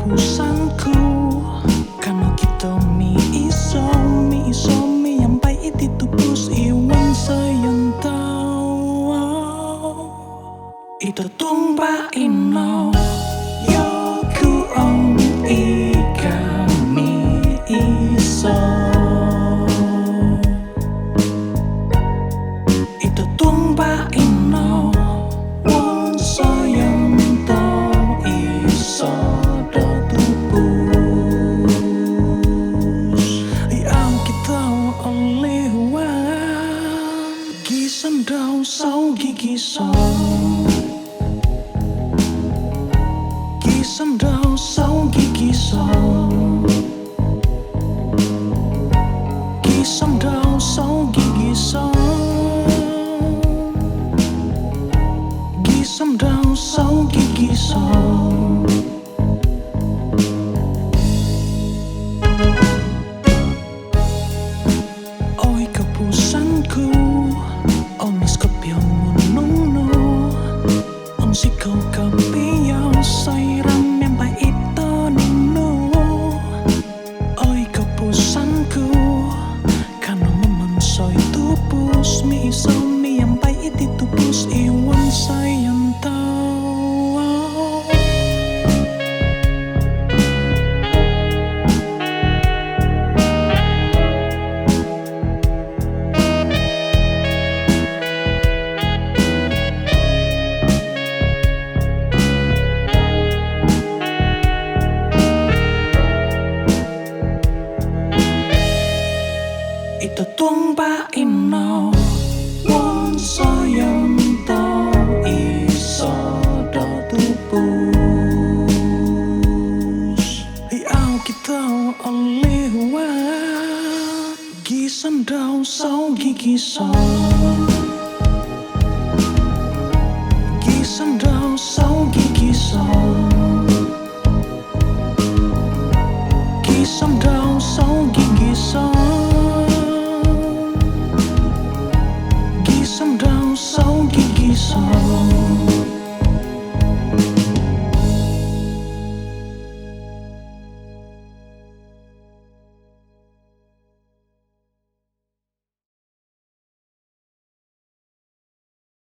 keputusanku. Karena kita mi iso nyampai itu pus iwan sayang tau. Itu tumpa ino yo ku om ikami iso. Itu tumpa ino wong sayang tau iso do tupus. Yang kita oleh wan gisam dau sau gigi so. Gisam dau sau gigi so. Gisam dau sau gigi so. Gisam dau sau gigi so. Oi keputusanku, omis kepiang menungno, on si kau kepiang sayang nyampai itu nino. Oi keputusanku, karena memensoy tupus mi iso mi nyampai itu tupus iwan sayang tau. Itu tumpa ino wong sayang tau iso do tupus. Yang kita oleh wan gisam dau sau gigi so. Gisam dau sau gigi so.